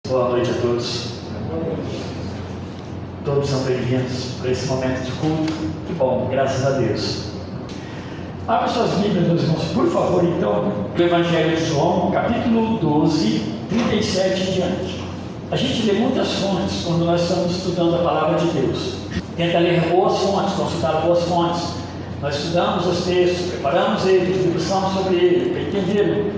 Boa noite a todos. Todos são bem-vindos para esse momento de culto. Que bom, graças a Deus. Abra suas Bíblias, meus irmãos, por favor, então, do Evangelho de João, capítulo 12, 37 em diante. A gente lê muitas fontes quando nós estamos estudando a palavra de Deus. Tenta ler boas fontes, consultar boas fontes. Nós estudamos os textos, preparamos eles, debruçamos sobre ele, para entendê-lo,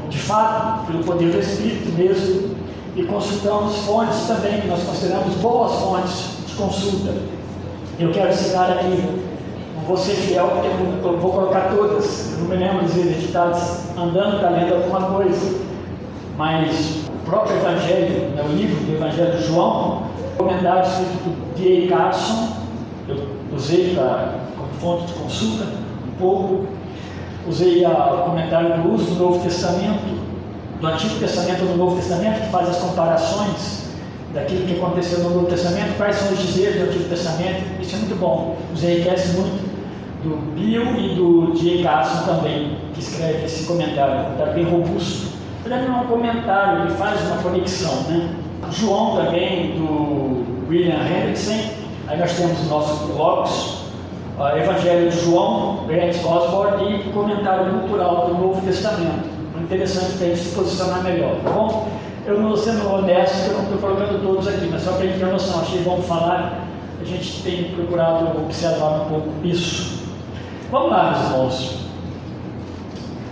de fato, pelo poder do Espírito mesmo. E consultamos fontes também, que nós consideramos boas fontes de consulta. Eu quero citar aqui, não vou ser fiel, porque eu vou colocar todas. Eu não me lembro às vezes de estar andando, está lendo alguma coisa. Mas o próprio Evangelho, o livro do Evangelho de João, comentário escrito por D.A. Carson, eu usei como fonte de consulta um pouco. Usei o comentário do uso do Novo Testamento, do Antigo Testamento ou do Novo Testamento, que faz as comparações daquilo que aconteceu no Novo Testamento, quais são os dizeres do Antigo Testamento. Isso é muito bom, nos enriquece muito, do Bill e do D.A. Carson também, que escreve esse comentário, um comentário bem robusto. Ele não é um comentário, ele faz uma conexão, né? João também, do William Hendrickson. Aí nós temos o nosso Logos, Evangelho de João, Grant Osborne, e comentário cultural do Novo Testamento. Interessante para a gente se posicionar melhor, tá bom? Eu não sendo honesto, eu não estou colocando todos aqui, mas só para a gente ter noção, achei bom falar, a gente tem procurado observar um pouco isso. Vamos lá, meus irmãos.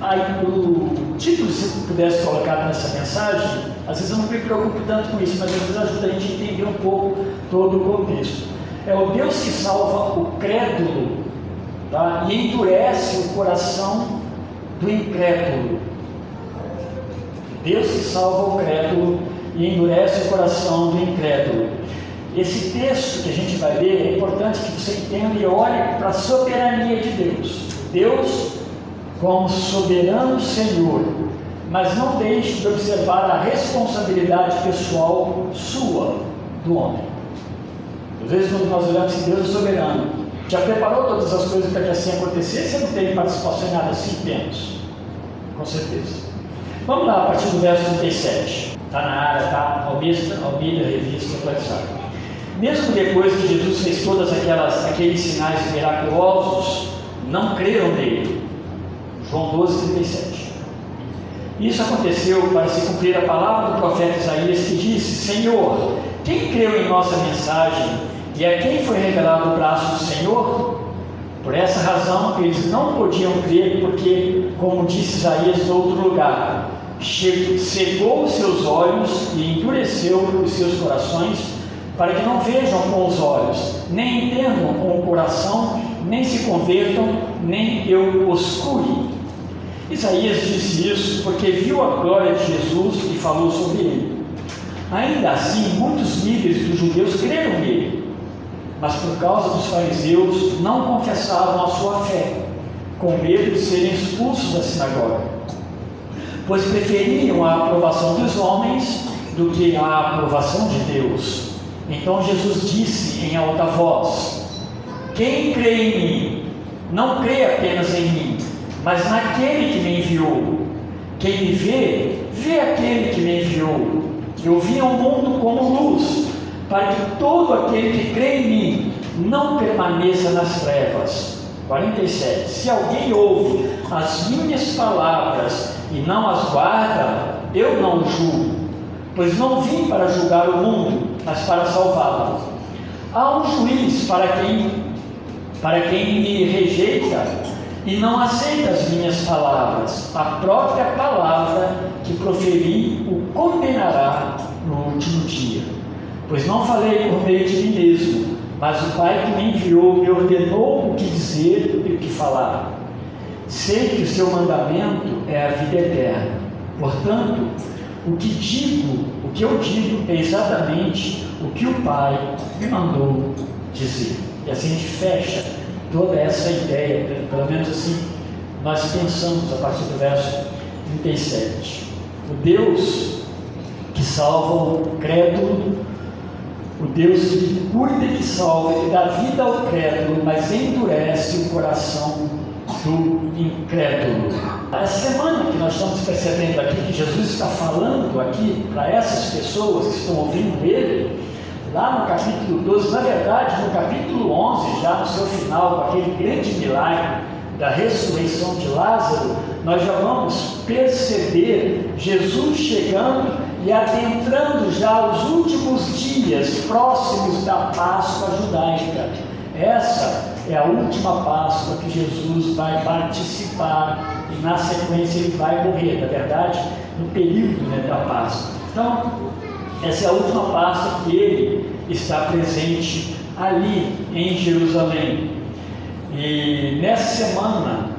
Aí, o título, se pudesse colocar nessa mensagem, às vezes eu não me preocupo tanto com isso, mas às vezes ajuda a gente a entender um pouco todo o contexto. É o Deus que salva o crédulo, tá? E endurece o coração do incrédulo. Deus que salva o crédulo e endurece o coração do incrédulo. Esse texto que a gente vai ler, é importante que você entenda e olhe para a soberania de Deus. Deus como soberano Senhor, mas não deixe de observar a responsabilidade pessoal sua, do homem. Às vezes quando nós olhamos que Deus é soberano, já preparou todas as coisas para que assim acontecesse, você não tem participação em nada assim? Temos, com certeza. Vamos lá, a partir do verso 37. Está na área, tá? Almeida, revista, atualizada. Mesmo depois que Jesus fez todos aqueles sinais miraculosos, não creram nele. João 12, 37. Isso aconteceu para se cumprir a palavra do profeta Isaías, que disse: Senhor, quem creu em nossa mensagem e a quem foi revelado o braço do Senhor? Por essa razão, eles não podiam crer, porque, como disse Isaías em outro lugar, cegou os seus olhos e endureceu os seus corações, para que não vejam com os olhos, nem entendam com o coração, nem se convertam, nem eu os cure. Isaías disse isso porque viu a glória de Jesus e falou sobre ele. Ainda assim, muitos líderes dos judeus creram nele, mas por causa dos fariseus não confessavam a sua fé, com medo de serem expulsos da sinagoga, pois preferiam a aprovação dos homens do que a aprovação de Deus. Então Jesus disse em alta voz: quem crê em mim, não crê apenas em mim, mas naquele que me enviou. Quem me vê, vê aquele que me enviou. Eu vim ao mundo como luz, para que todo aquele que crê em mim não permaneça nas trevas. 47. Se alguém ouve as minhas palavras e não as guarda, eu não o julgo, pois não vim para julgar o mundo, mas para salvá-lo. Há um juiz para quem me rejeita e não aceita as minhas palavras. A própria palavra que proferi o condenará no último dia. Pois não falei por meio de mim mesmo, mas o Pai que me enviou me ordenou o que dizer e o que falar. Sei que o seu mandamento é a vida eterna. Portanto, o que eu digo é exatamente o que o Pai me mandou dizer. E assim a gente fecha toda essa ideia, pelo menos assim nós pensamos a partir do verso 37. O Deus que salva o crédulo, o Deus que cuida e que salva, que dá vida ao crédulo, mas endurece o coração do incrédulo. Essa semana que nós estamos percebendo aqui, que Jesus está falando aqui para essas pessoas que estão ouvindo Ele, lá no capítulo 12, na verdade, no capítulo 11, já no seu final, com aquele grande milagre da ressurreição de Lázaro, nós já vamos perceber Jesus chegando e adentrando já os últimos dias próximos da Páscoa judaica. Essa é a última Páscoa que Jesus vai participar e na sequência ele vai morrer, na verdade, no período da Páscoa. Então, essa é a última Páscoa que ele está presente ali em Jerusalém. E nessa semana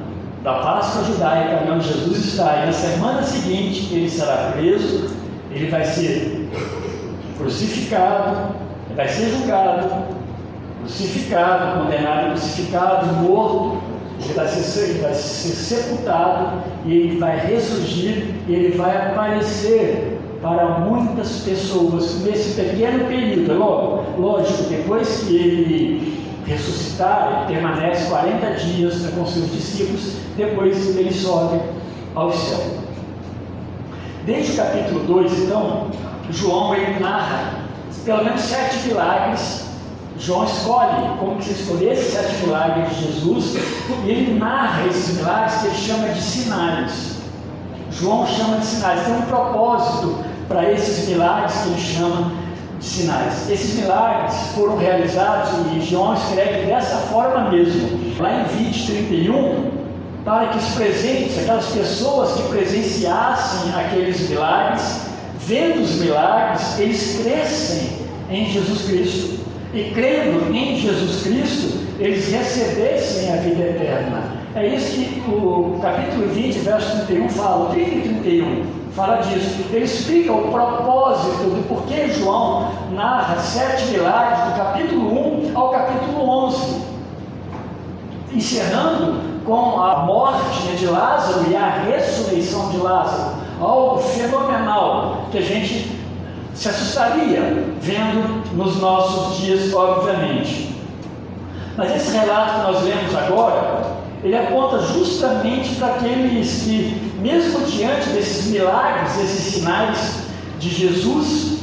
da Páscoa judaica, onde Jesus está, e na semana seguinte ele será preso, ele vai ser crucificado, vai ser julgado, crucificado, condenado, crucificado, morto, ele vai ser sepultado, e ele vai ressurgir, e ele vai aparecer para muitas pessoas nesse pequeno período. Lógico, depois que ele ressuscitar, ele permanece 40 dias com seus discípulos, depois ele sobe ao céu. Desde o capítulo 2, então, João ele narra pelo menos 7 milagres. João escolhe como que se escolher esses 7 milagres de Jesus, e ele narra esses milagres que ele chama de sinais. João chama de sinais, tem um propósito para esses milagres que ele chama de sinais. Esses milagres foram realizados, e João escreve dessa forma mesmo, lá em 20:31, para que os presentes, aquelas pessoas que presenciassem aqueles milagres, vendo os milagres, eles crescem em Jesus Cristo. E crendo em Jesus Cristo, eles recebessem a vida eterna. É isso que o capítulo 20, verso 31 fala, 30 e 31, fala disso. Ele explica o propósito do porquê João narra 7 milagres, do capítulo 1 ao capítulo 11, encerrando com a morte de Lázaro e a ressurreição de Lázaro, algo fenomenal que a gente se assustaria vendo nos nossos dias, obviamente. Mas esse relato que nós lemos agora, ele aponta justamente para aqueles que, mesmo diante desses milagres, esses sinais de Jesus,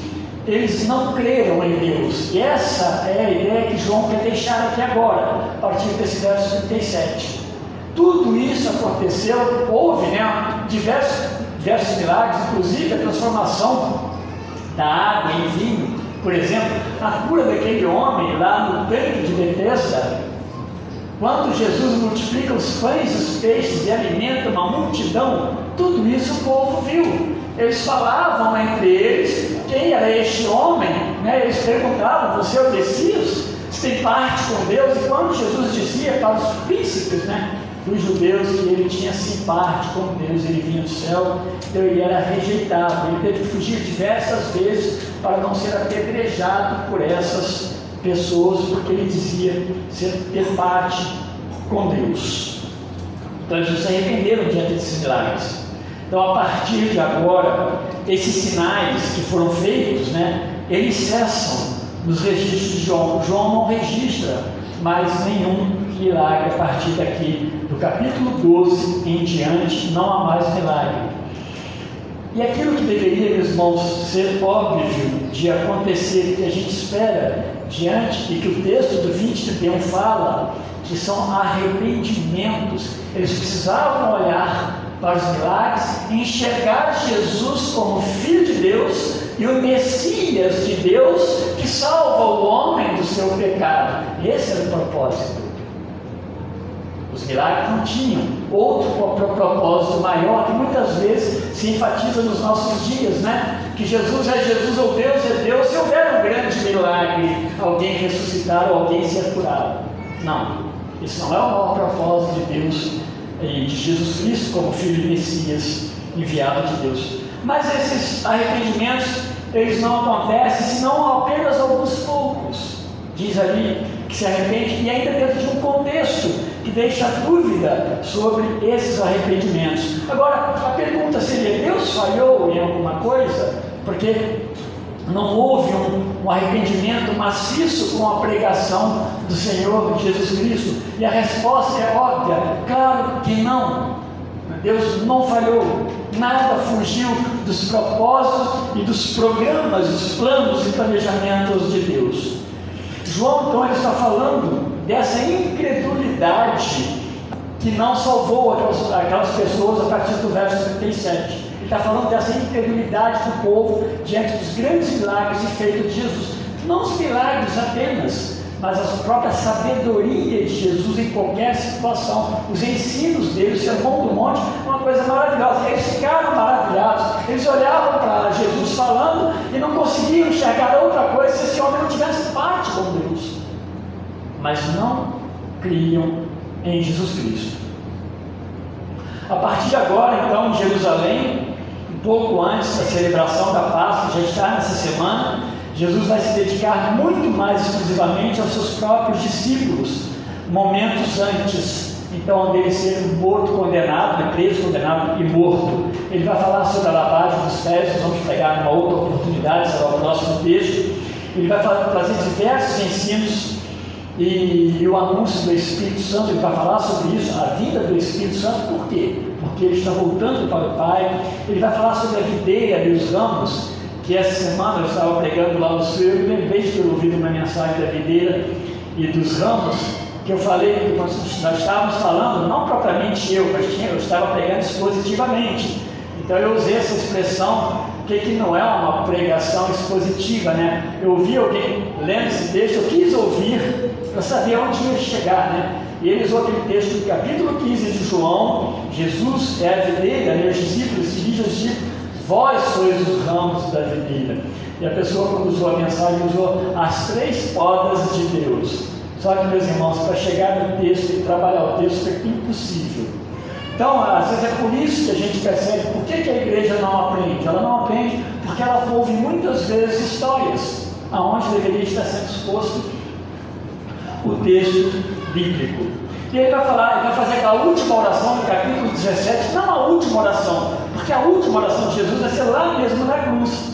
eles não creram em Deus. E essa é a ideia que João quer deixar aqui agora, a partir desse verso 37. Tudo isso aconteceu, houve diversos milagres, inclusive a transformação da água em vinho, por exemplo, a cura daquele homem lá no tanque de Betesda, quando Jesus multiplica os pães e os peixes e alimenta uma multidão, tudo isso o povo viu. Eles falavam entre eles quem era este homem, eles perguntavam: você é o Messias? Você tem parte com Deus? E quando Jesus dizia para os príncipes, dos judeus, que ele tinha sim parte com Deus, ele vinha do céu, então ele era rejeitado, ele teve que fugir diversas vezes para não ser apedrejado por essas pessoas, porque ele dizia ter parte com Deus. Então eles se arrependeram diante desses milagres. Então, a partir de agora, esses sinais que foram feitos, eles cessam nos registros de João. João não registra mais nenhum milagre a partir daqui, do capítulo 12 em diante, não há mais milagre. E aquilo que deveria, meus irmãos, ser óbvio de acontecer, que a gente espera diante, e que o texto do 20:31 fala, que são arrependimentos. Eles precisavam olhar para os milagres e enxergar Jesus como Filho de Deus e o Messias de Deus, que salva o homem do seu pecado. Esse era o propósito. Os milagres não tinham outro propósito maior, que muitas vezes se enfatiza nos nossos dias, que Jesus é Jesus, ou Deus é Deus. Se houver um grande milagre, alguém ressuscitar ou alguém ser curado. Não, isso não é o maior propósito de Deus e de Jesus Cristo como Filho e Messias enviado de Deus. Mas esses arrependimentos, eles não acontecem senão apenas alguns poucos. Diz ali que se arrepende, e ainda dentro de um contexto que deixa dúvida sobre esses arrependimentos. Agora, a pergunta seria: Deus falhou em alguma coisa? Porque não houve um arrependimento maciço com a pregação do Senhor Jesus Cristo? E a resposta é óbvia: claro que não. Deus não falhou, nada fugiu dos propósitos e dos programas, dos planos e planejamentos de Deus. João, então, ele está falando dessa incredulidade que não salvou aquelas pessoas a partir do verso 37. Ele está falando dessa incredulidade do povo diante dos grandes milagres e feitos de Jesus. Não os milagres apenas, mas a própria sabedoria de Jesus em qualquer situação, os ensinos dele, o Sermão do Monte, uma coisa maravilhosa. Eles ficaram maravilhados, eles olhavam para Jesus falando e não conseguiam enxergar outra coisa se esse homem não tivesse parte com Deus, mas não criam em Jesus Cristo. A partir de agora, então, em Jerusalém, um pouco antes da celebração da Páscoa, já está nessa semana, Jesus vai se dedicar muito mais exclusivamente aos seus próprios discípulos, momentos antes, então, dele ser morto, condenado, preso, condenado e morto. Ele vai falar sobre a lavagem dos pés, nós vamos pegar numa outra oportunidade, será o próximo texto. Ele vai trazer diversos ensinos e o anúncio do Espírito Santo. Ele vai falar sobre isso, a vinda do Espírito Santo. Por quê? Porque ele está voltando para o Pai. Ele vai falar sobre a videira e os ramos, que essa semana eu estava pregando lá no Sul, eu lembrei de ter ouvido uma mensagem da videira e dos ramos, que eu falei que nós estávamos falando, não propriamente eu, mas eu estava pregando expositivamente. Então eu usei essa expressão, que não é uma pregação expositiva, né? Eu ouvi alguém lendo esse texto, eu quis ouvir para saber onde ia chegar, né? E eles usou aquele texto do capítulo 15 de João. Jesus é a videira, né? Os discípulos se dirigem aos discípulos: vós sois os ramos da videira. E a pessoa, quando usou a mensagem, usou as 3 podas de Deus. Só que, meus irmãos, para chegar no texto e trabalhar o texto é impossível. Então, às vezes é por isso que a gente percebe por que a igreja não aprende. Ela não aprende porque ela ouve muitas vezes histórias aonde deveria estar sendo exposto o texto bíblico. E ele vai falar, ele vai fazer a última oração no capítulo 17, não a última oração, porque a última oração de Jesus vai ser lá mesmo na cruz,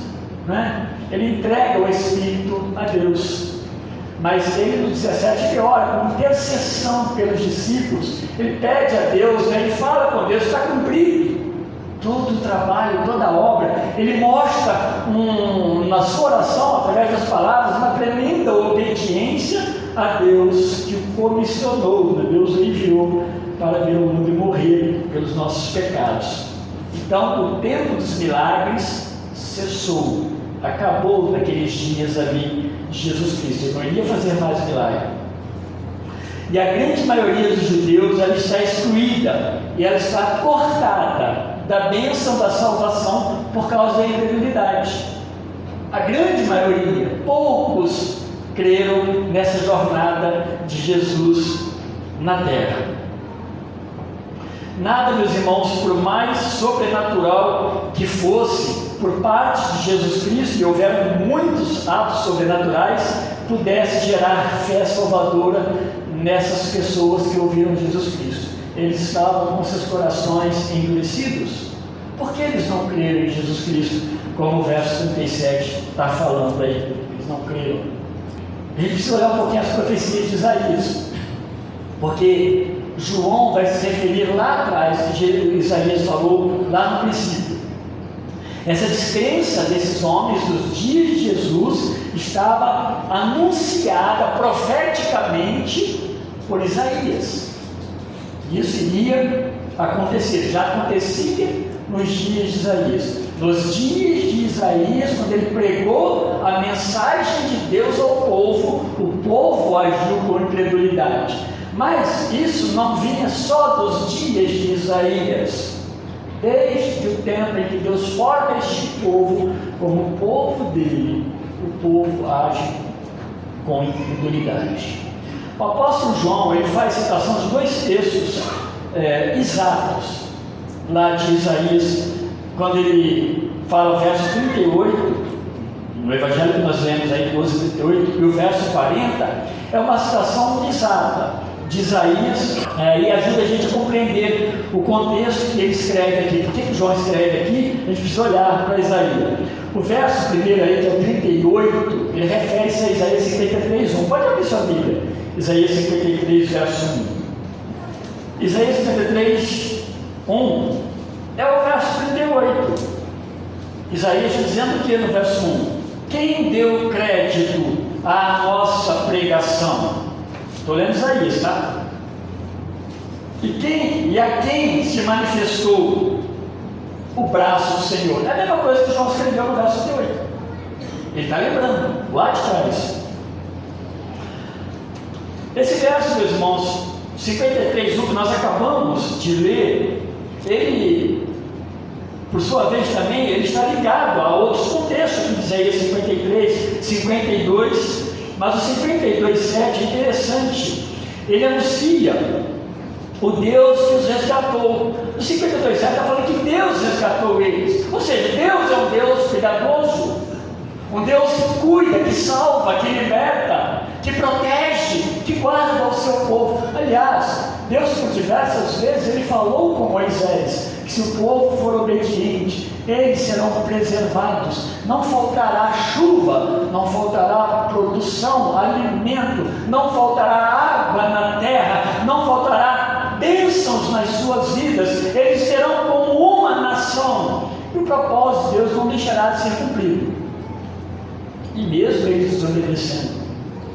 né? Ele entrega o Espírito a Deus. Mas ele no 17 ele ora com intercessão pelos discípulos, ele pede a Deus, né? Ele fala com Deus para cumprir todo o trabalho, toda a obra. Ele mostra na sua oração, através das palavras, uma tremenda obediência a Deus que o comissionou, né? Deus o enviou para vir ao mundo e morrer pelos nossos pecados. Então o tempo dos milagres cessou, acabou naqueles dias ali de Jesus Cristo. Ele não iria fazer mais milagre. E a grande maioria dos judeus, ela está excluída e ela está cortada da bênção da salvação por causa da incredulidade. A grande maioria, poucos creram nessa jornada de Jesus na terra. Nada, meus irmãos, por mais sobrenatural que fosse por parte de Jesus Cristo, e houveram muitos atos sobrenaturais, pudesse gerar fé salvadora nessas pessoas que ouviram Jesus Cristo. Eles estavam com seus corações endurecidos. Por que eles não creram em Jesus Cristo? Como o verso 37 está falando aí, eles não creram. A gente precisa olhar um pouquinho as profecias de Isaías, porque João vai se referir lá atrás, que Isaías falou lá no princípio. Essa descrença desses homens dos dias de Jesus estava anunciada profeticamente por Isaías. Isso iria acontecer, já acontecia nos dias de Isaías. Nos dias de Isaías, quando ele pregou a mensagem de Deus ao povo, o povo agiu com incredulidade. Mas isso não vinha só dos dias de Isaías. Desde o tempo em que Deus forma este povo como povo dele, o povo age com incredulidade. O apóstolo João, ele faz citação de 2 textos exatos lá de Isaías, quando ele fala o verso 38, no evangelho que nós lemos aí, 12:38, e o verso 40, é uma citação exata de Isaías, e ajuda a gente a compreender o contexto que ele escreve aqui. Por que João escreve aqui? A gente precisa olhar para Isaías. O verso primeiro aí, que é o 38, ele refere-se a Isaías 53:1. Pode abrir sua Bíblia. Isaías 53, verso 1. Isaías 53, 1 é o verso 38. Isaías dizendo que no verso 1: quem deu crédito à nossa pregação? Estou lendo Isaías, tá? E a quem se manifestou o braço do Senhor? É a mesma coisa que João escreveu no verso 38. Ele está lembrando, lá de trás. Esse verso, meus irmãos, 53:1, que nós acabamos de ler, ele, por sua vez também, ele está ligado a outros contextos, que diz aí 53, 52, mas o 52:7 é interessante. Ele anuncia o Deus que os resgatou. O 52:7 está falando que Deus resgatou eles. Ou seja, Deus é um Deus cuidadoso, um Deus que cuida, que salva, que liberta, que protege, que guarda o seu povo. Aliás, Deus por diversas vezes ele falou com Moisés que se o povo for obediente, eles serão preservados. Não faltará chuva, não faltará produção, alimento, não faltará água na terra, não faltará bênçãos nas suas vidas. Eles serão como uma nação. E o propósito de Deus não deixará de ser cumprido. E mesmo eles desobedecendo,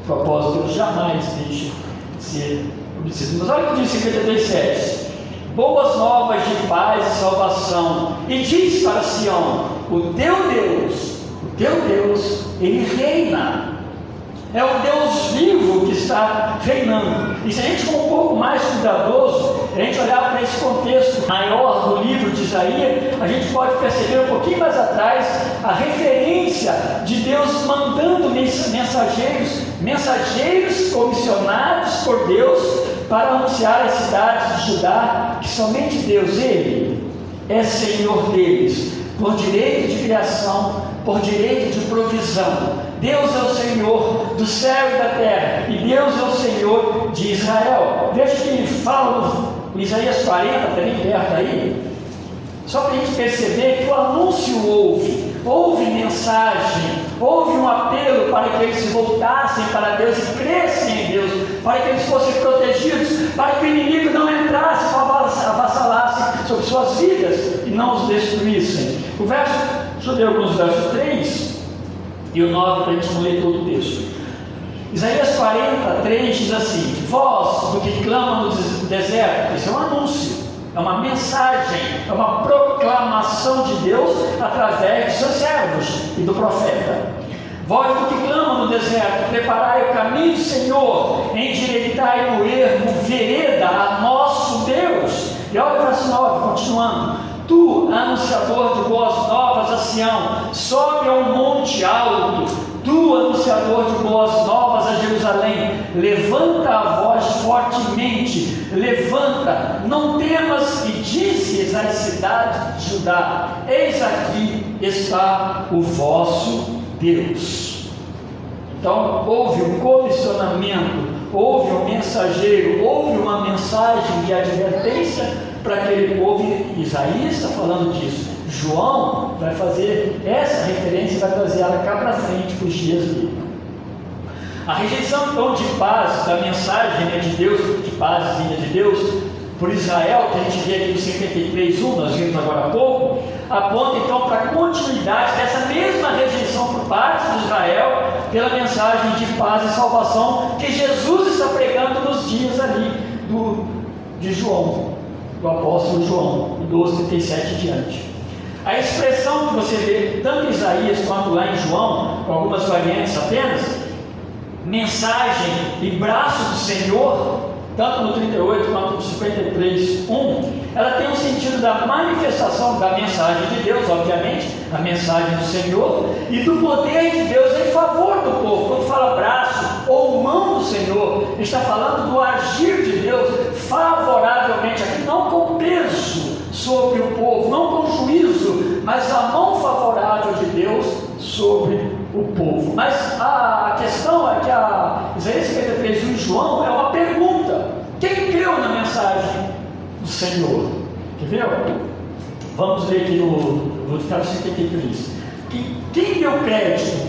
o propósito de Deus jamais deixa de ser obedecido. Mas olha o que diz 52:7: boas novas de paz e salvação, e diz para Sião: o teu Deus, ele reina. É o Deus vivo que está reinando. E se a gente for um pouco mais cuidadoso, a gente olhar para esse contexto maior do livro de Isaías, a gente pode perceber um pouquinho mais atrás a referência de Deus mandando mensageiros comissionados por Deus para anunciar às cidades de Judá que somente Deus, Ele, é Senhor deles, por direito de criação, por direito de provisão. Deus é o Senhor do céu e da terra, e Deus é o Senhor de Israel. Veja que fala no Isaías 40, está bem perto aí, só para a gente perceber que o anúncio houve mensagem, houve um apelo para que eles se voltassem para Deus e crescem em Deus, para que eles fossem protegidos, para que o inimigo não entrasse, avassalasse sobre suas vidas e não os destruíssem. O verso, deixa eu ler alguns versos 3 e o 9 para a gente não ler todo o texto. Isaías 40:3 diz assim: vós do que clama no deserto, isso é um anúncio, é uma mensagem, é uma proclamação de Deus através de seus servos e do profeta. Vós do que clama no deserto, preparai o caminho do Senhor, endireitai no ermo vereda a nosso Deus. E olha o verso 9, continuando: tu, anunciador de boas novas a Sião, sobe a um monte alto. Tu, anunciador de boas novas a Jerusalém, levanta a voz fortemente, levanta, não temas, e dizes às cidades de Judá: eis aqui está o vosso Deus. Então houve um comissionamento, houve um mensageiro, houve uma mensagem de advertência para aquele povo. Isaías está falando disso. João vai fazer essa referência e vai trazer ela cá para frente para os dias dele. A rejeição então de paz, da mensagem de Deus, de paz vinda de Deus por Israel, que a gente vê aqui no 53:1, nós vimos agora há pouco, aponta então para a continuidade dessa mesma rejeição por parte de Israel pela mensagem de paz e salvação que Jesus está pregando nos dias ali de João, do apóstolo João, 12:37 e diante. A expressão que você vê tanto em Isaías quanto lá em João, com algumas variantes apenas, mensagem e braço do Senhor, tanto no 38 quanto no 53:1, ela tem um sentido da manifestação da mensagem de Deus, obviamente, a mensagem do Senhor, e do poder de Deus em favor do povo. Quando fala braço ou mão do Senhor, está falando do agir de Deus favoravelmente, aqui não com peso sobre o povo, não com juízo, mas a mão favorável de Deus sobre o povo. Mas a questão é que a Isaías 53:1 e João é uma pergunta: quem creu na mensagem do Senhor? Quer ver? Vamos ler aqui no verso 53. Quem deu crédito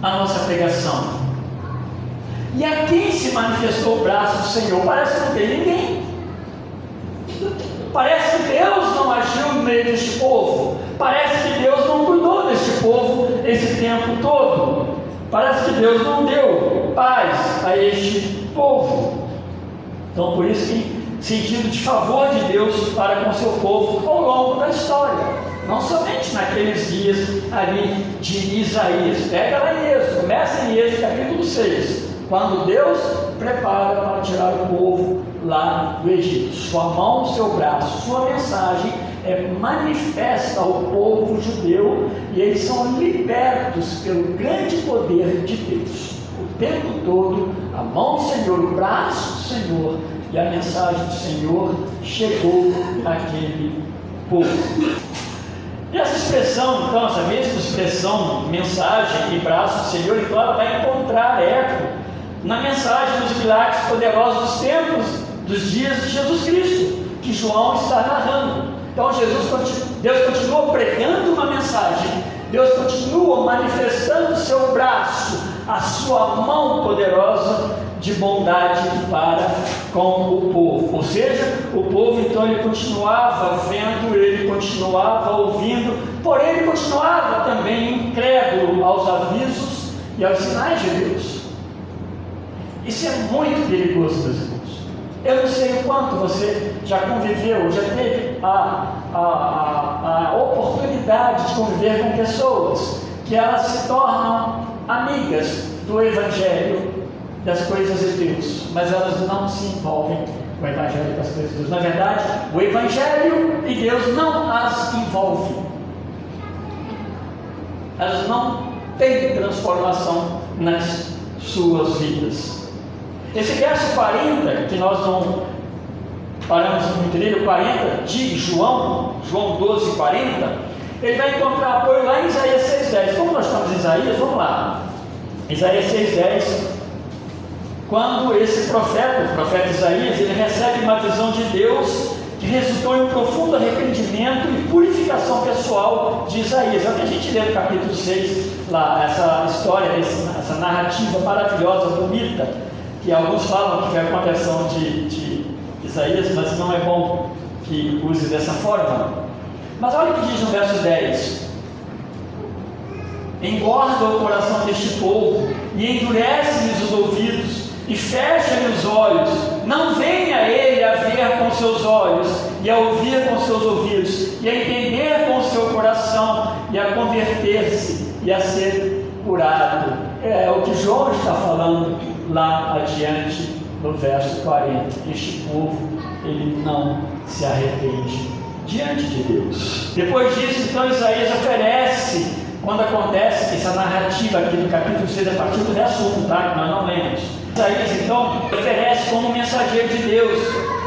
à nossa pregação? E a quem se manifestou o braço do Senhor? Parece que não tem ninguém. Parece que Deus não agiu no meio deste povo. Parece que Deus não cuidou deste povo esse tempo todo. Parece que Deus não deu paz a este povo. Então, por isso que sentido de favor de Deus para com seu povo ao longo da história, não somente naqueles dias ali de Isaías. Pega lá em Êxodo, começa em Êxodo capítulo 6, quando Deus prepara para tirar o povo lá do Egito. Sua mão, seu braço, sua mensagem é manifesta ao povo judeu, e eles são libertos pelo grande poder de Deus. O tempo todo, a mão do Senhor, o braço do Senhor e a mensagem do Senhor chegou àquele povo. E essa expressão, então, essa mesma expressão, mensagem e braço do Senhor, então ela vai encontrar eco na mensagem dos milagres poderosos dos tempos, dos dias de Jesus Cristo, que João está narrando. Então Deus continua pregando uma mensagem, Deus continua manifestando o seu braço, a sua mão poderosa de bondade para com o povo. Ou seja, o povo então ele continuava vendo, ele continuava ouvindo, porém ele continuava também incrédulo aos avisos e aos sinais de Deus. Isso é muito perigoso, meus irmãos. Eu não sei o quanto você já conviveu, já teve a oportunidade de conviver com pessoas que elas se tornam amigas do Evangelho, das coisas de Deus, mas elas não se envolvem com o Evangelho das coisas de Deus. Na verdade, o Evangelho e Deus não as envolvem. Elas não têm transformação nas suas vidas. Esse verso 40, que nós não paramos muito nele, o 40 de João 12, 40, ele vai encontrar apoio lá em Isaías 6,10. Como nós estamos em Isaías, vamos lá. Isaías 6,10, quando esse profeta, o profeta Isaías, ele recebe uma visão de Deus que resultou em um profundo arrependimento e purificação pessoal de Isaías. É o que a gente lê no capítulo 6, lá, essa história, essa narrativa maravilhosa, bonita, que alguns falam que foi uma versão de Isaías, mas não é bom que use dessa forma. Mas olha o que diz no verso 10: engorda o coração deste povo e endurece-lhes os ouvidos e fecha-lhe os olhos, não venha ele a ver com seus olhos e a ouvir com seus ouvidos e a entender com o seu coração e a converter-se e a ser curado. É o que João está falando lá adiante no verso 40. Este povo, ele não se arrepende diante de Deus. Depois disso, então, Isaías oferece, quando acontece essa narrativa aqui do capítulo 6, a partir do verso 1, tá? Que nós não lemos. Isaías, então, oferece como mensageiro de Deus,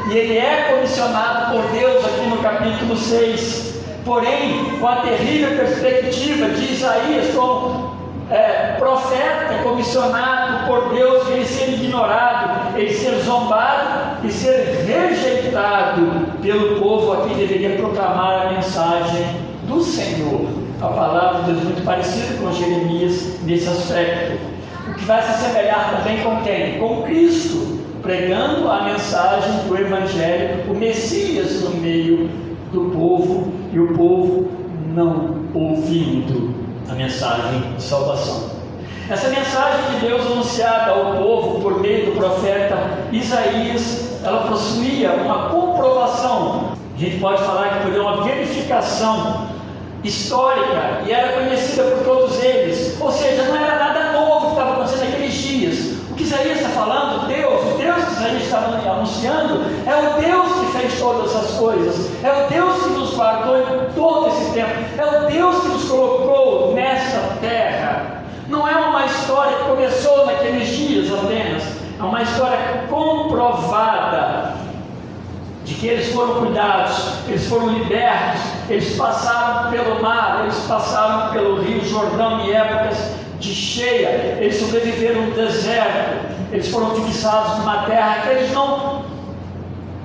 e ele é comissionado por Deus aqui no capítulo 6, porém, com a terrível perspectiva de Isaías como profeta comissionado por Deus, ele ser ignorado, ele ser zombado e ser rejeitado pelo povo a quem deveria proclamar a mensagem do Senhor. A palavra de Deus é muito parecida com Jeremias nesse aspecto, o que vai se assemelhar também com quem? Com Cristo, pregando a mensagem do Evangelho, o Messias no meio do povo, e o povo não ouvindo a mensagem de salvação. Essa mensagem de Deus anunciada ao povo por meio do profeta Isaías, ela possuía uma comprovação, a gente pode falar que foi uma verificação histórica, e era conhecida por todos eles, ou seja, não era nada novo que estava acontecendo naqueles dias. O que Isaías está falando, o Deus que Isaías está anunciando, é o Deus que fez todas as coisas, é o Deus que nos guardou em todo esse tempo, é o Deus que nos colocou nesta terra. Não é uma história que começou naqueles dias apenas, é uma história comprovada de que eles foram cuidados, eles foram libertos, eles passaram pelo mar, eles passaram pelo rio Jordão em épocas de cheia, eles sobreviveram no deserto, eles foram fixados numa terra que eles não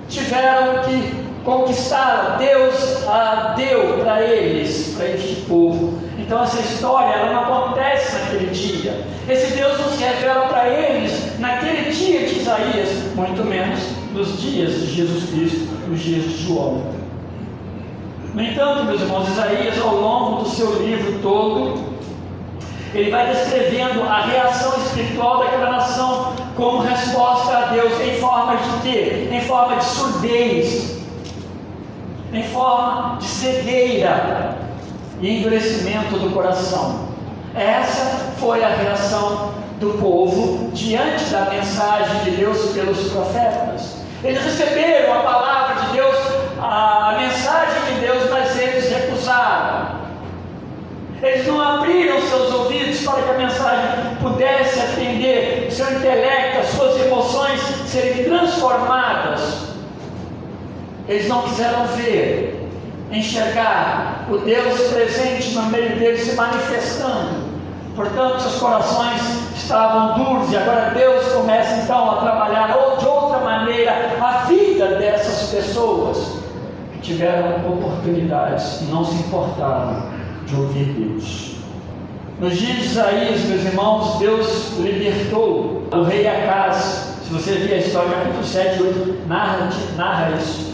tiveram que conquistar. Deus a deu para eles, para este povo. Então essa história ela não acontece naquele dia. Esse Deus não se revela para eles naquele dia de Isaías, muito menos nos dias de Jesus Cristo, nos dias de João. No entanto, meus irmãos, Isaías, ao longo do seu livro todo, ele vai descrevendo a reação espiritual daquela nação como resposta a Deus, em forma de quê? Em forma de surdez, em forma de cegueira e endurecimento do coração. Essa foi a reação do povo diante da mensagem de Deus pelos profetas. Eles receberam a palavra de Deus, a mensagem de Deus, mas eles recusaram. Eles não abriram seus ouvidos para que a mensagem pudesse atender o seu intelecto, as suas emoções serem transformadas. Eles não quiseram ver, enxergar o Deus presente no meio deles se manifestando. Portanto, seus corações estavam duros, e agora Deus começa então a trabalhar de outra maneira a vida dessas pessoas que tiveram oportunidades e não se importaram de ouvir Deus. Nos dias de Isaías, meus irmãos, Deus libertou o rei Acaz. Se você ver a história, capítulo 7, 8, narra isso.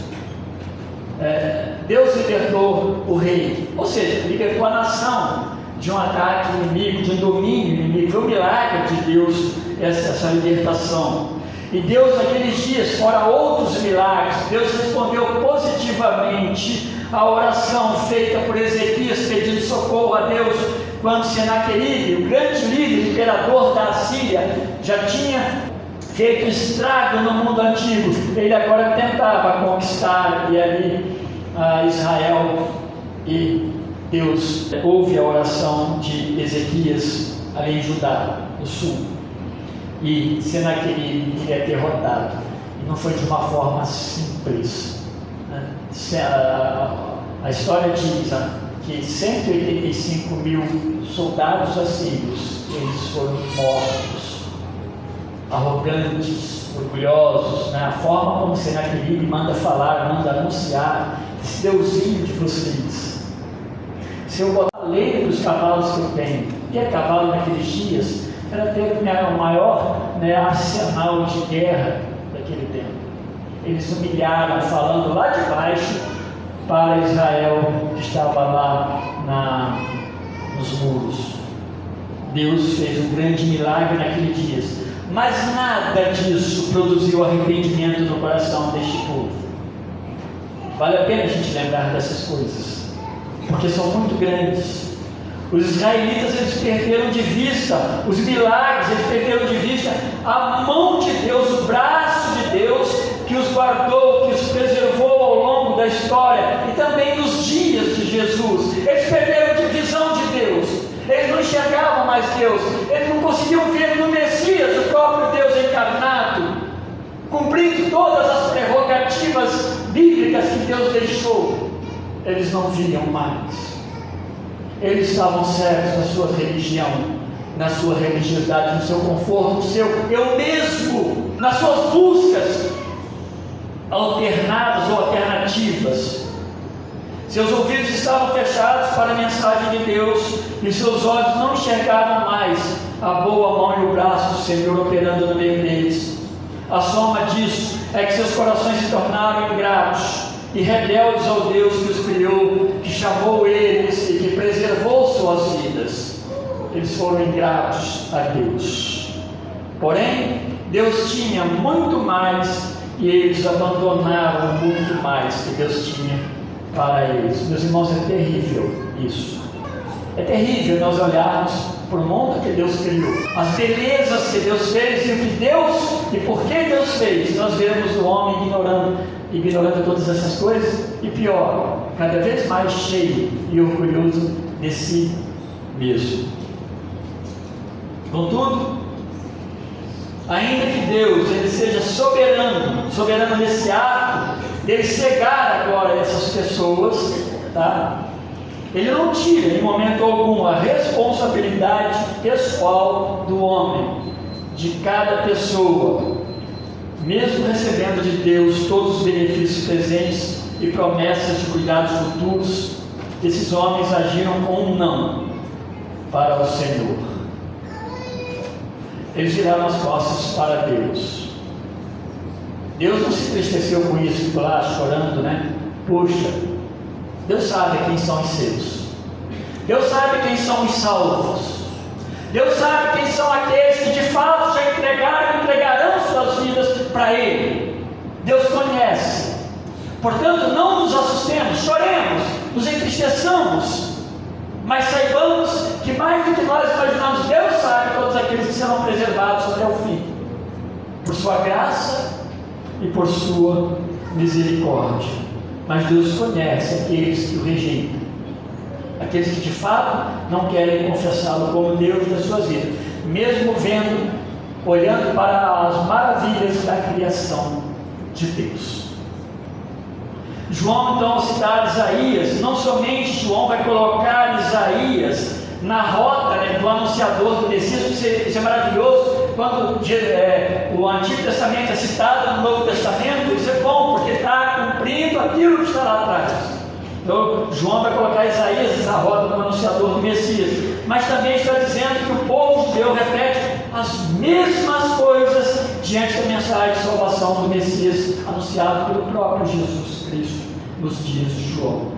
Deus libertou o rei, ou seja, libertou a nação de um ataque inimigo, de um domínio inimigo. Foi um milagre de Deus essa libertação. E Deus, naqueles dias, fora outros milagres, Deus respondeu positivamente a oração feita por Ezequias pedindo socorro a Deus, quando Senaqueribe, o grande líder, imperador da Assíria, já tinha feito estrago no mundo antigo. Ele agora tentava conquistar e ali Israel, e Deus ouve a oração de Ezequias ali em Judá, no sul, e Senaqueribe é derrotado. E não foi de uma forma simples, né? A história diz que 185 mil soldados assírios, eles foram mortos, arrogantes, orgulhosos, né? A forma como Senaqueribe manda falar, manda anunciar: esse Deusinho de vocês, se eu botar a lei dos cavalos que eu tenho, que é cavalo naqueles dias, era ter o maior, né, arsenal de guerra daquele tempo. Eles humilharam, falando lá de baixo para Israel, que estava lá nos muros. Deus fez um grande milagre naqueles dias, mas nada disso produziu arrependimento no coração deste povo. Vale a pena a gente lembrar dessas coisas, porque são muito grandes. Os israelitas, eles perderam de vista os milagres, eles perderam de vista a mão de Deus, o braço de Deus que os guardou, que os preservou ao longo da história e também nos dias de Jesus. Eles perderam de visão de Deus, eles não enxergavam mais Deus, eles não conseguiam ver no Messias o próprio Deus encarnado, cumprindo todas as prerrogativas bíblicas que Deus deixou. Eles não viam mais. Eles estavam certos na sua religião, na sua religiosidade, no seu conforto, no seu eu mesmo, nas suas buscas alternadas ou alternativas. Seus ouvidos estavam fechados para a mensagem de Deus e seus olhos não enxergavam mais a boa mão e o braço do Senhor operando no meio deles. A soma disso é que seus corações se tornaram ingratos e rebeldes ao Deus que os criou, que chamou eles e que preservou suas vidas. Eles foram ingratos a Deus. Porém, Deus tinha muito mais e eles abandonaram muito mais que Deus tinha para eles. Meus irmãos, é terrível isso. É terrível nós olharmos para o mundo que Deus criou, as belezas que Deus fez e por que Deus fez. Nós vemos o homem ignorando todas essas coisas, e pior, cada vez mais cheio e orgulhoso de si mesmo. Contudo, ainda que Deus ele seja soberano nesse ato dele cegar agora essas pessoas, tá? Ele não tira em momento algum a responsabilidade pessoal do homem, de cada pessoa, mesmo recebendo de Deus todos os benefícios presentes e promessas de cuidados futuros. Esses homens agiram com um não para o Senhor. Eles viraram as costas para Deus. Deus não se entristeceu com isso, ficou lá chorando, né? Poxa, Deus sabe quem são os seus. Deus sabe quem são os salvos. Deus sabe quem são aqueles que de fato já entregaram e entregarão suas vidas para Ele. Deus conhece. Portanto, não nos assustemos, choremos, nos entristeçamos, mas saibamos que mais do que nós imaginamos, Deus sabe todos aqueles que serão preservados até o fim, por sua graça e por sua misericórdia. Mas Deus conhece aqueles que o rejeitam, aqueles que de fato não querem confessá-lo como Deus das suas vidas, mesmo vendo, olhando para as maravilhas da criação de Deus. João, então, ao citar Isaías, não somente João vai colocar Isaías na rota, né, do anunciador do Messias. Isso é maravilhoso, quando o Antigo Testamento é citado no Novo Testamento. Isso é bom, porque está cumprindo aquilo que está lá atrás. Então, João vai colocar Isaías na rota do anunciador do Messias, mas também está dizendo que o povo judeu repete as mesmas coisas diante da mensagem de salvação do Messias anunciado pelo próprio Jesus Cristo nos dias de João.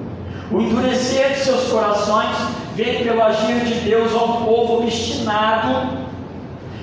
O endurecer de seus corações vem pelo agir de Deus a um povo obstinado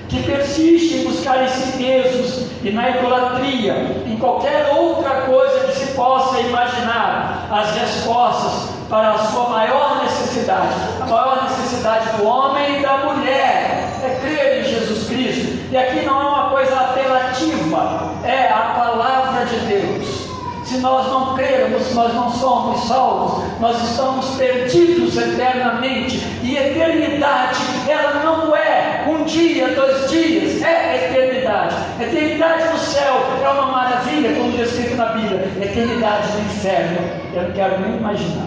que persiste em buscar em si mesmos e na idolatria, em qualquer outra coisa que se possa imaginar, as respostas para a sua maior necessidade. A maior necessidade do homem e da mulher é crer em Jesus Cristo. E aqui não é uma coisa apelativa, é a palavra de Deus. Se nós não crermos, nós não somos salvos, nós estamos perdidos eternamente. E eternidade, ela não é um dia, 2 dias, é eternidade. Eternidade no céu é uma maravilha, como descrito na Bíblia. Eternidade no inferno, eu não quero nem imaginar.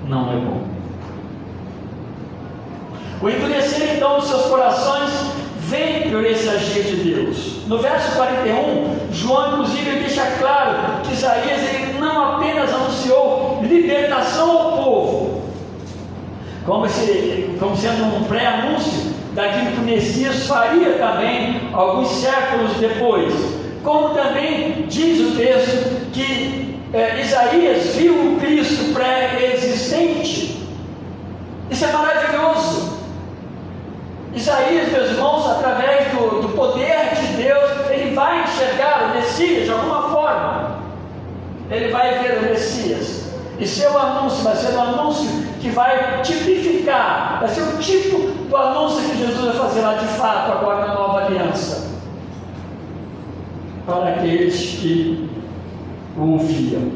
Não é bom. O endurecer então dos seus corações vem por esse agir de Deus. No verso 41, João inclusive deixa claro que Isaías ele não apenas anunciou libertação ao povo, como sendo um pré-anúncio daquilo que o Messias faria também alguns séculos depois, como também diz o texto que Isaías viu o Cristo pré-existente. Isso é maravilhoso. Isaías, meus irmãos, através do poder de Deus, ele vai enxergar o Messias de alguma forma. Ele vai ver o Messias. E seu anúncio vai ser um anúncio que vai tipificar, vai ser o tipo do anúncio que Jesus vai fazer lá de fato, agora na nova aliança, para aqueles que o ouviam.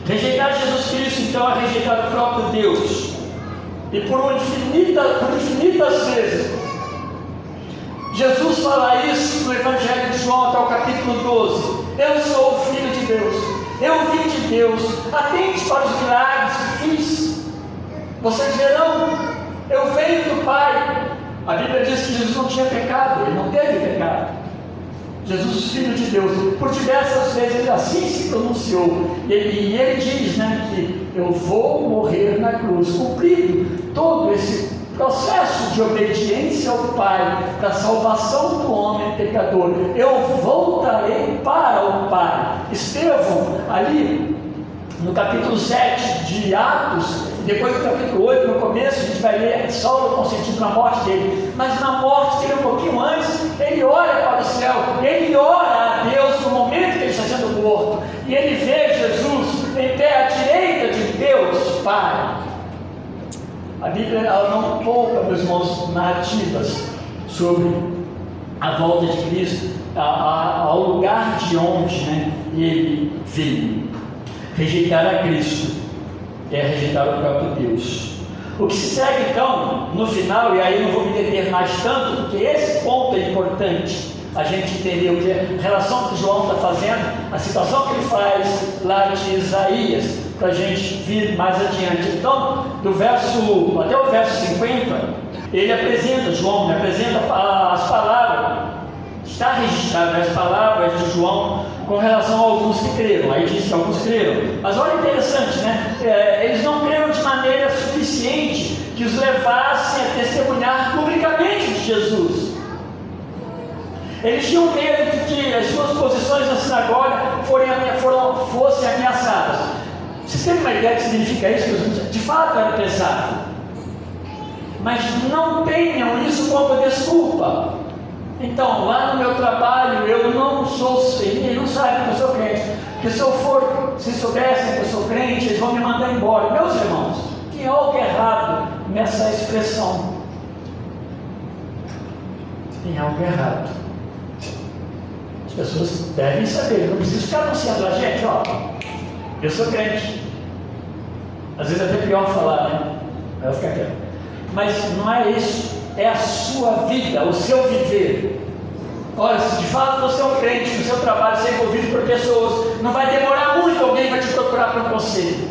Rejeitar Jesus Cristo, então, é rejeitar o próprio Deus. E por infinitas vezes, Jesus fala isso no Evangelho de João até o capítulo 12. Eu sou o Filho de Deus, eu vim de Deus, atente para os milagres que fiz. Vocês verão, eu venho do Pai. A Bíblia diz que Jesus não tinha pecado, ele não teve pecado. Jesus, Filho de Deus, por diversas vezes ele assim se pronunciou. E ele diz, né, que eu vou morrer na cruz, cumprindo todo esse processo de obediência ao Pai, da salvação do homem pecador. Eu voltarei para o Pai. Estevão, ali no capítulo 7 de Atos, depois do capítulo 8, no começo, a gente vai ler Saulo consentindo na morte dele, mas na morte dele, um pouquinho antes, ele olha para o céu, ele ora a Deus no momento que ele está sendo morto, e ele vê Jesus em pé à direita de Deus Pai. A Bíblia ela não poupa, meus irmãos, narrativas sobre a volta de Cristo, ao lugar de onde, né, ele veio. Rejeitar a Cristo é rejeitar o próprio Deus. O que se segue então, no final, e aí eu não vou me deter mais tanto, porque esse ponto é importante, a gente entender o que é a relação que João está fazendo, a citação que ele faz lá de Isaías, para a gente vir mais adiante. Então, até o verso 50, ele apresenta, João apresenta as palavras, está registrado as palavras de João com relação a alguns que creram. Aí diz que alguns creram, mas olha interessante, né? Eles não creram de maneira suficiente que os levassem a testemunhar publicamente de Jesus. Eles tinham medo de que as suas posições na sinagoga fossem ameaçadas. Vocês têm uma ideia do que significa isso? De fato era pesado. Mas não tenham isso como desculpa. Então, lá no meu trabalho, eu não sou, eles não sabem que eu sou crente. Porque se soubessem que eu sou crente, eles vão me mandar embora. Meus irmãos, tem algo errado nessa expressão. Tem algo errado. As pessoas devem saber, não precisa ficar anunciando a gente, ó, eu sou crente. Às vezes é até pior falar, né? Vai ficar quieto. Mas não é isso, é a sua vida, o seu viver. Olha, se de fato você é um crente, no seu trabalho você é envolvido por pessoas, não vai demorar muito, alguém vai te procurar para um conselho.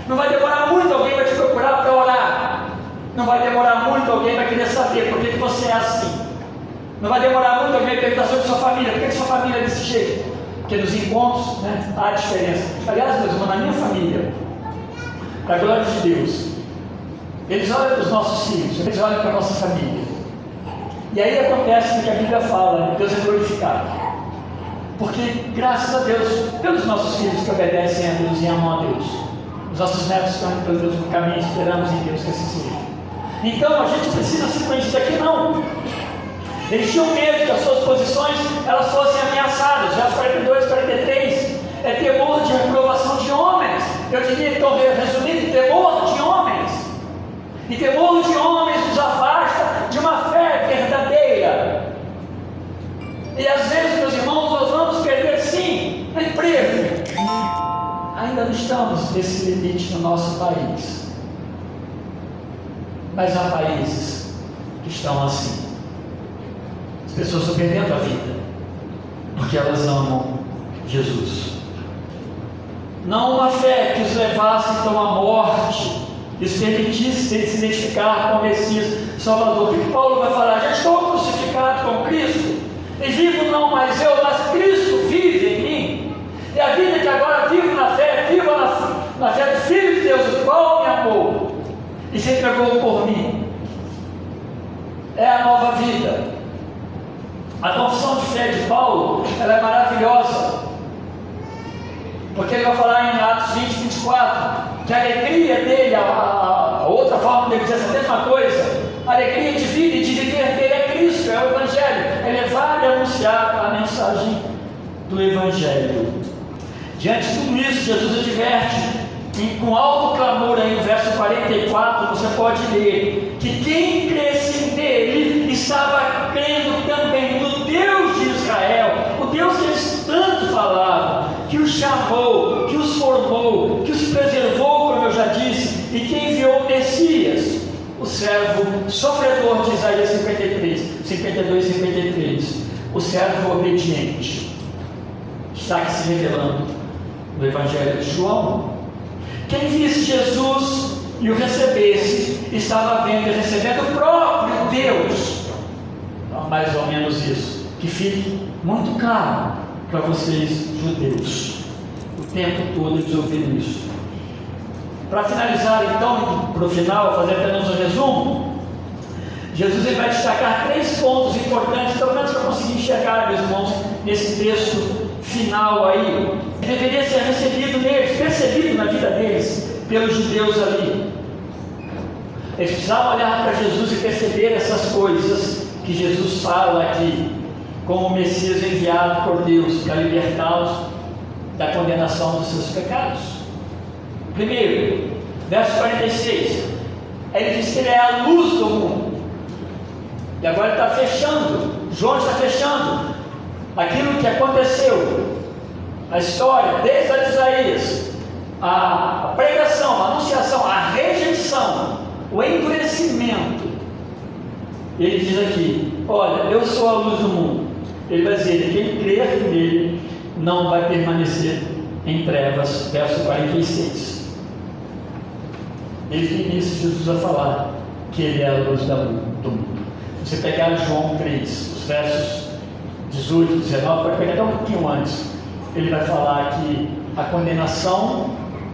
Não vai demorar muito, alguém vai te procurar para orar. Não vai demorar muito, alguém vai querer saber por que você é assim. Não vai demorar muito, alguém vai perguntar sobre sua família. Por que sua família é desse jeito? Porque nos encontros, né, há diferença. Aliás, meus irmãos, na minha família, para a glória de Deus, eles olham para os nossos filhos, eles olham para a nossa família. E aí acontece o que a Bíblia fala, Deus é glorificado. Porque, graças a Deus, pelos nossos filhos que obedecem a Deus e amam a Deus, os nossos netos estão indo para Deus no caminho, esperamos em Deus que assim seja. Então, a gente precisa se conhecer aqui, não. Eles tinham medo que as suas posições elas fossem ameaçadas. Versos 42 e 43 é temor de reprovação de homens. Eu diria, então, resumindo, temor de homens. E temor de homens nos afasta de uma fé verdadeira. E às vezes, meus irmãos, nós vamos perder sim emprego. Ainda não estamos nesse limite no nosso país. Mas há países que estão assim. As pessoas estão perdendo a vida porque elas amam Jesus. Não uma fé que os levasse então à morte, lhes permitisse se identificar com o Messias Salvador. O que Paulo vai falar? Já estou crucificado com Cristo, e vivo não mais eu, mas Cristo vive em mim. E a vida que agora vivo na fé, vivo na fé do Filho de Deus, o qual me amou e se entregou por mim. É a nova vida. A confissão de fé de Paulo, ela é maravilhosa, porque ele vai falar em Atos 20, 24, que a alegria dele, a outra forma dele dizer essa mesma coisa, a alegria de vida e de viver dele é Cristo, é o Evangelho, é levar e anunciar a mensagem do Evangelho. Diante de tudo isso, Jesus adverte, e com alto clamor aí no verso 44, você pode ler, que quem cresce nele estava crendo também no Deus de Israel, o Deus que eles tanto falavam, que os chamou, que os formou, que os preservou, como eu já disse, e que enviou o Messias, o servo sofredor de Isaías 52 e 53, o servo obediente, está aqui se revelando no Evangelho de João. Quem visse Jesus e o recebesse, estava vendo e recebendo o próprio Deus. Então, mais ou menos isso. Que fique muito claro para vocês, judeus, o tempo todo eles ouviram isso. Para finalizar, então, para o final, fazer apenas um resumo, Jesus ele vai destacar 3 pontos importantes, pelo menos para conseguir enxergar, meus irmãos, nesse texto final aí. Deveria ser recebido neles, percebido na vida deles, pelos judeus ali. Eles precisavam olhar para Jesus e perceber essas coisas que Jesus fala aqui, como o Messias enviado por Deus para libertá-los da condenação dos seus pecados. Primeiro, verso 46, ele diz que ele é a luz do mundo. E agora ele está fechando, João está fechando aquilo que aconteceu, a história, desde a de Isaías, a pregação, a anunciação, a rejeição, o endurecimento. Ele diz aqui, olha, eu sou a luz do mundo. Ele vai dizer, quem crer nele não vai permanecer em trevas, verso 46. Desde o início Jesus vai falar que ele é a luz do mundo. Se você pegar João 3, os versos 18, 19, pode pegar até um pouquinho antes, ele vai falar que a condenação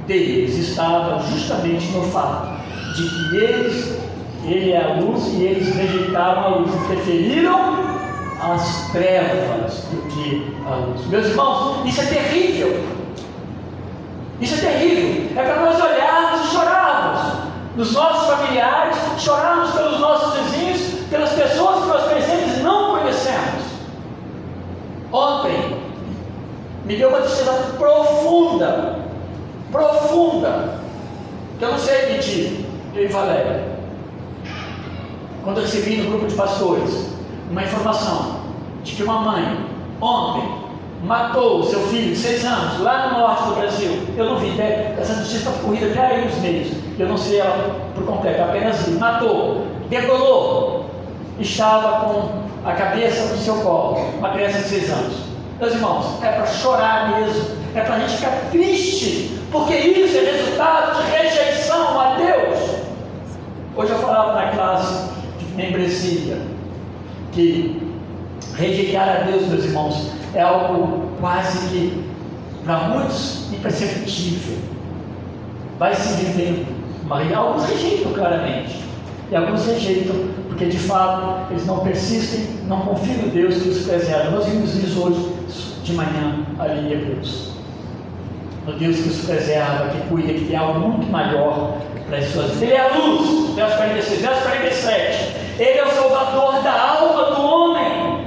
deles estava justamente no fato de que ele é a luz e eles rejeitaram a luz e preferiram as trevas do que a luz. Meus irmãos, isso é terrível. Isso é terrível. É para nós olharmos e chorarmos nos nossos familiares, chorarmos pelos nossos vizinhos, pelas pessoas que nós conhecemos e não conhecemos. Ontem me deu uma tristeza profunda, que eu não sei mentir, eu e Valéria. Quando eu recebi no grupo de pastores uma informação de que uma mãe ontem matou o seu filho de 6 anos lá no norte do Brasil. Eu não vi, essa notícia está corrida até aí nos meios, eu não sei ela por completo, apenas vi. Matou, degolou, estava com a cabeça no seu colo, uma criança de 6 anos. Meus irmãos, é para chorar mesmo, é para a gente ficar triste, porque isso é resultado de rejeição a Deus. Hoje eu falava na classe de membresia que rejeitar a Deus, meus irmãos, é algo quase que, para muitos, imperceptível. Vai se vivendo, mas alguns rejeitam claramente, e alguns rejeitam porque de fato eles não persistem, não confiam em Deus que os preserva. Nós vimos isso hoje de manhã ali em Hebreus. No Deus que os preserva, que cuida, que tem algo muito maior para as suas vidas. Ele é a luz, verso 46, verso 47. Ele é o salvador da alma do homem.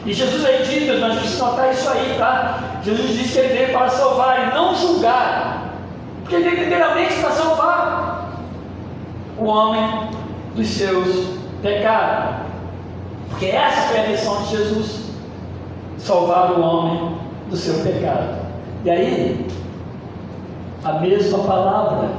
E Jesus aí diz, nós precisamos notar isso aí, tá? Jesus disse que ele veio para salvar e não julgar, porque ele veio primeiramente para salvar o homem dos seus pecados, porque essa foi a missão de Jesus, salvar o homem do seu pecado. E aí, a mesma palavra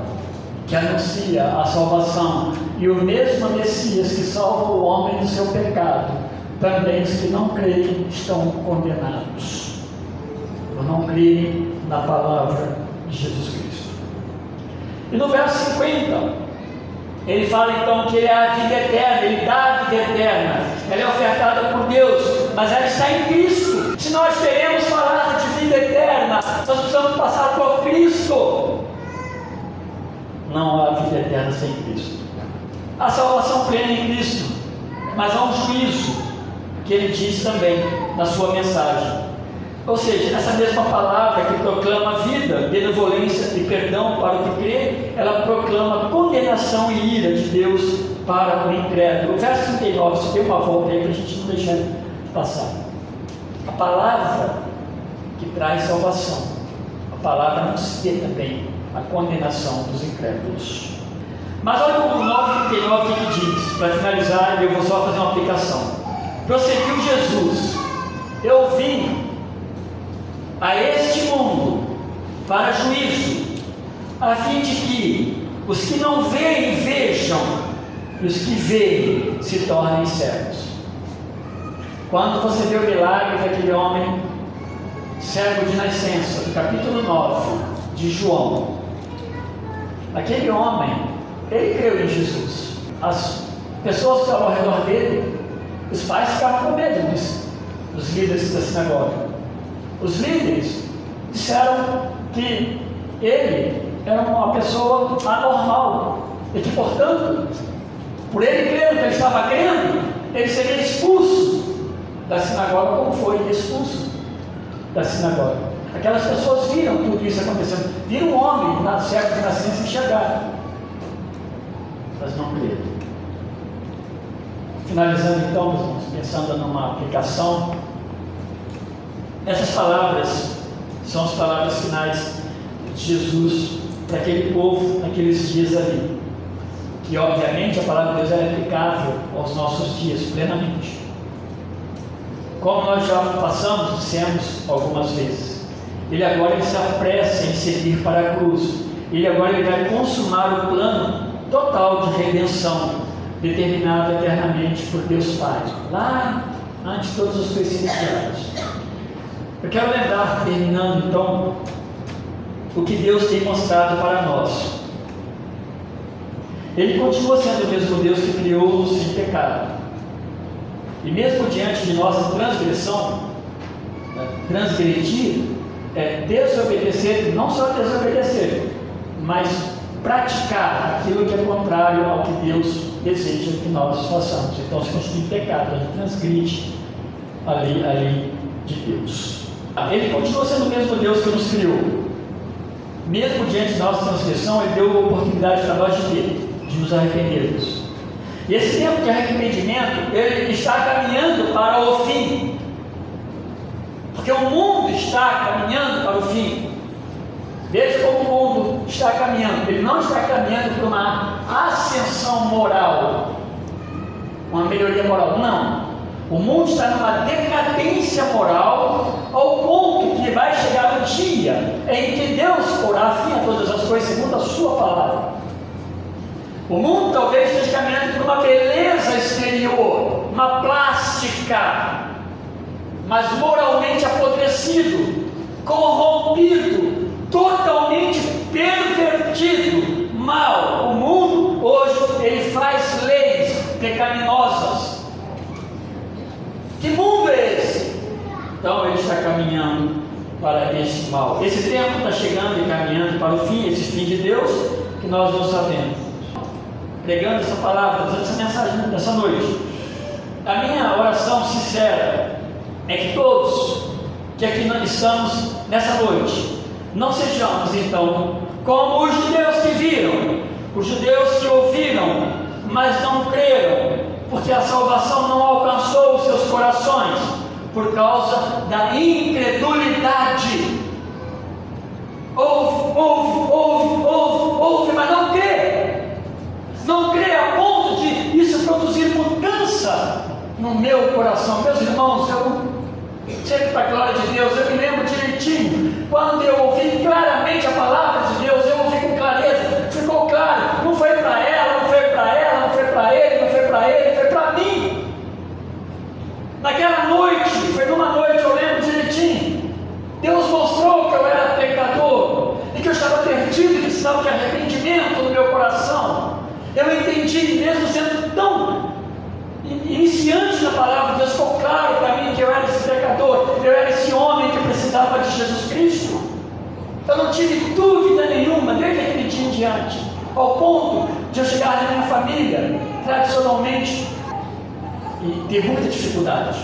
que anuncia a salvação e o mesmo Messias que salva o homem do seu pecado, também os que não creem estão condenados, por não crerem na palavra de Jesus Cristo. E no verso 50, ele fala então que ele é a vida eterna, ele dá a vida eterna, ela é ofertada por Deus, mas ela está em Cristo. Se nós queremos falar de vida eterna, nós precisamos passar por Cristo. Não há vida eterna sem Cristo. Há salvação plena em Cristo, mas há um juízo, que ele diz também na sua mensagem. Ou seja, essa mesma palavra que proclama vida, benevolência e perdão para o que crê, ela proclama condenação e ira de Deus para o incrédulo. O verso 39, se deu uma volta aí para a gente não deixar de passar. A palavra que traz salvação, a palavra anuncia também a condenação dos incrédulos. Mas olha o 9:39 que ele diz, para finalizar, eu vou só fazer uma aplicação. Prosseguiu Jesus: eu vim a este mundo para juízo, a fim de que os que não veem vejam, e os que veem se tornem cegos. Quando você vê o milagre daquele homem cego de nascença, do capítulo 9 de João, aquele homem, ele creu em Jesus. As pessoas que estavam ao redor dele, os pais ficaram com medo dos líderes da sinagoga. Os líderes disseram que ele era uma pessoa anormal e que, portanto, por ele crendo que ele estava crendo, ele seria expulso da sinagoga, como foi expulso da sinagoga. Aquelas pessoas viram tudo isso acontecendo, viram um homem cego de nascença e chegaram, mas não creram. Finalizando então, meus irmãos, pensando numa aplicação, essas palavras são as palavras finais de Jesus para aquele povo naqueles dias ali, que obviamente a palavra de Deus é aplicável aos nossos dias plenamente. Como nós já passamos, dissemos algumas vezes, ele agora se apressa em seguir para a cruz, ele agora vai consumar o plano total de redenção determinado eternamente por Deus Pai, lá antes de todos os preceitos diários. Eu quero lembrar, terminando então, o que Deus tem mostrado para nós. Ele continua sendo o mesmo Deus que criou-nos sem pecado. E mesmo diante de nossa transgressão, transgredir é desobedecer, não só desobedecer, mas praticar aquilo que é contrário ao que Deus deseja que nós façamos. Então se constitui pecado, a gente transgride a lei de Deus. Ele continua sendo o mesmo Deus que nos criou. Mesmo diante da nossa transgressão, Ele deu a oportunidade para nós de nos arrependermos. E esse tempo de arrependimento, ele está caminhando para o fim. Porque o mundo está caminhando para o fim. Veja como o mundo está caminhando. Ele não está caminhando para uma ascensão moral, uma melhoria moral. Não. O mundo está numa decadência moral, ao ponto que vai chegar um dia em que Deus porá fim a todas as coisas segundo a sua palavra. O mundo talvez esteja caminhando por uma beleza exterior, uma plástica, mas moralmente apodrecido, corrompido, totalmente pervertido, mal. O mundo hoje ele faz leis pecaminosas. Que mundo é esse? Então ele está caminhando para esse mal. Esse tempo está chegando e caminhando para o fim, esse fim de Deus que nós não sabemos. Pregando essa palavra, dando essa mensagem dessa noite, a minha oração sincera é que todos que aqui nós estamos nessa noite não sejamos então como os judeus que viram, os judeus que ouviram, mas não creram, porque a salvação não alcançou os seus corações por causa da incredulidade. Ouve, mas não crê. Não crê a ponto de isso produzir mudança no meu coração. Meus irmãos, eu sempre para a glória de Deus, eu me lembro direitinho, quando eu ouvi claramente a palavra de Deus, eu ouvi com clareza, ficou claro, não foi para ela, não foi para ela, não foi para ele, não foi para ele, foi para mim. Naquela noite, foi numa noite, eu lembro direitinho, Deus mostrou que eu era pecador, e que eu estava perdido, e precisava de arrependimento no meu coração. Eu entendi, mesmo sendo tão iniciante na palavra, Deus ficou claro para mim que eu era esse pecador, eu era esse homem que precisava de Jesus Cristo. Eu não tive dúvida nenhuma, desde aquele dia em diante, ao ponto de eu chegar na minha família, tradicionalmente, e ter muita dificuldade.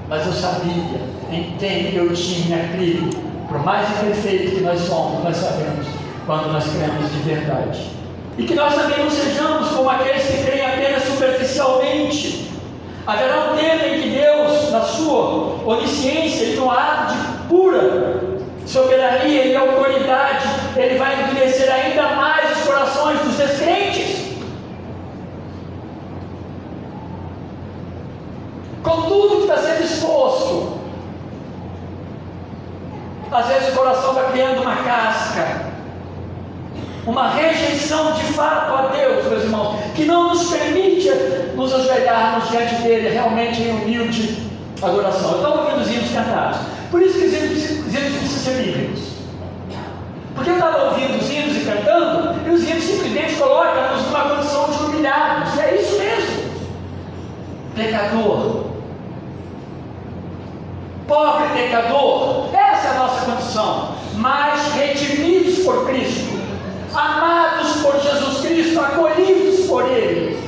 Mas eu sabia em quem eu tinha crido. Por mais imperfeito que nós somos, nós sabemos quando nós cremos de verdade. E que nós também não sejamos como aqueles que creem apenas superficialmente. Haverá um tempo em que Deus, na sua onisciência e no ato de pura soberania e autoridade, Ele vai endurecer ainda mais os corações dos descrentes. Com tudo que está sendo exposto, às vezes o coração vai criando uma casca, uma rejeição de fato a Deus, meus irmãos, que não nos permite nos ajoelharmos diante dele realmente em humilde adoração. Eu estava ouvindo os hinos cantados, por isso que os hinos precisam ser bíblicos, porque eu estava ouvindo os hinos e cantando, e os hinos simplesmente colocam-nos numa condição de humilhados, e é isso mesmo, pecador, pobre pecador, essa é a nossa condição, mas redimidos por Cristo, amados por Jesus Cristo, acolhidos por Ele,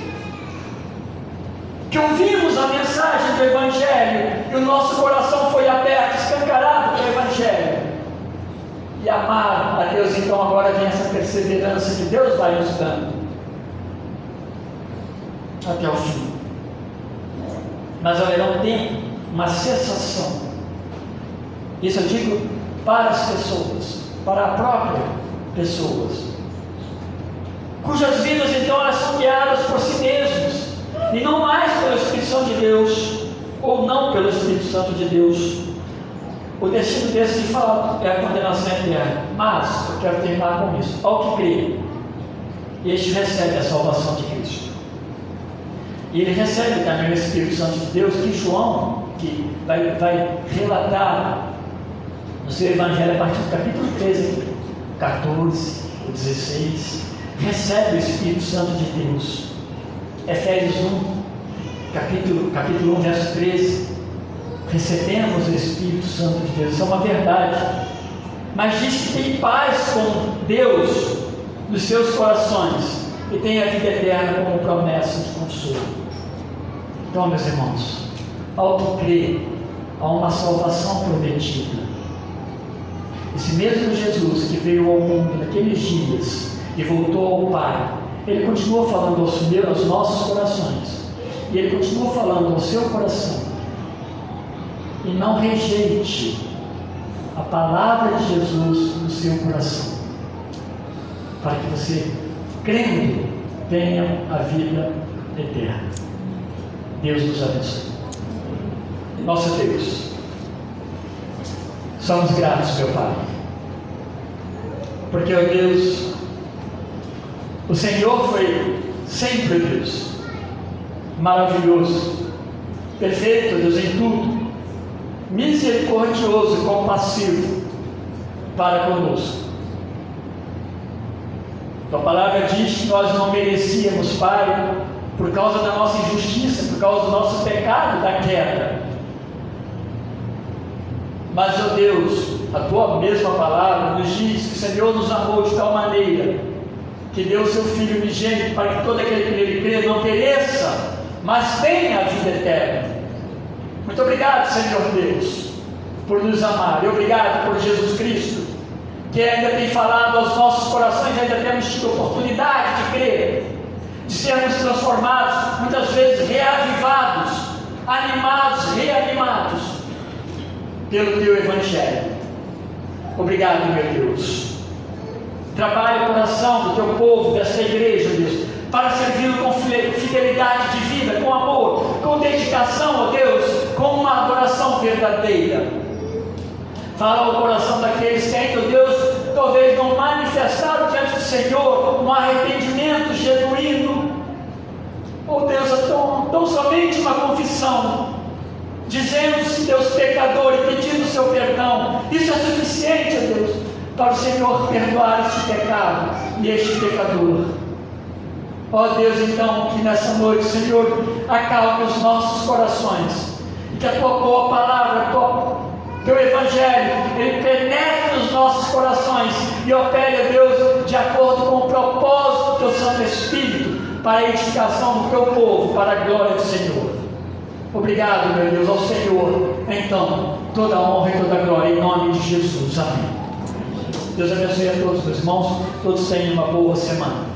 que ouvimos a mensagem do Evangelho e o nosso coração foi aberto, escancarado para o Evangelho, e amar a Deus. Então agora vem essa perseverança que Deus vai nos dando até o fim. Mas haverá um tempo, uma cessação. Isso eu digo para as pessoas, para a própria pessoas, cujas vidas então elas são guiadas por si mesmos, e não mais pelo Espírito Santo de Deus, ou não pelo Espírito Santo de Deus. O destino desse de fato é a condenação eterna. Mas eu quero terminar com isso. Ao que crê, este recebe a salvação de Cristo, e ele recebe também o Espírito Santo de Deus, que João, que vai relatar no seu Evangelho a partir do capítulo 13, 14, 16, recebe o Espírito Santo de Deus. Efésios 1, capítulo 1, verso 13, recebemos o Espírito Santo de Deus. Isso é uma verdade, mas diz que tem paz com Deus dos seus corações e tem a vida eterna como promessa de consolo. Então, meus irmãos, ao que crê, há uma salvação prometida. Esse mesmo Jesus que veio ao mundo naqueles dias e voltou ao Pai, Ele continua falando aos nossos corações, e Ele continua falando ao seu coração. E não rejeite a palavra de Jesus no seu coração, para que você, crendo, tenha a vida eterna. Deus nos abençoe. Nosso Deus, somos gratos, meu Pai, porque, ó Deus, o Senhor foi sempre Deus, maravilhoso, perfeito, Deus, em tudo, misericordioso e compassivo para conosco. Tua palavra diz que nós não merecíamos, Pai, por causa da nossa injustiça, por causa do nosso pecado, da queda. Mas, ó Deus, a Tua mesma palavra nos diz que o Senhor nos amou de tal maneira que deu o Seu Filho unigênito para que todo aquele que nele crê não pereça, mas tenha a vida eterna. Muito obrigado, Senhor Deus, por nos amar, e obrigado por Jesus Cristo, que ainda tem falado aos nossos corações, ainda temos tido oportunidade de crer, de sermos transformados, muitas vezes reavivados, animados, reanimados pelo Teu Evangelho. Obrigado, meu Deus. Trabalhe o coração do Teu povo, desta igreja, Deus, para servi-lo com fidelidade de vida, com amor, com dedicação, ó Deus, com uma adoração verdadeira. Fala ao coração daqueles que ainda, Deus, talvez não manifestaram diante do Senhor um arrependimento genuíno. Oh Deus, tão somente uma confissão, dizendo-se, Deus, pecador e pedindo o Seu perdão. Isso é suficiente, ó Deus, para o Senhor perdoar este pecado e este pecador. Ó Deus, então, que nessa noite, Senhor, acalme os nossos corações, e que a Tua boa palavra, Teu Evangelho, ele penetre nos nossos corações e opere, ó Deus, de acordo com o propósito do Teu Santo Espírito, para a edificação do Teu povo, para a glória do Senhor. Obrigado, meu Deus, ao Senhor, então, toda a honra e toda a glória, em nome de Jesus. Amém. Deus abençoe a todos, meus irmãos, todos tenham uma boa semana.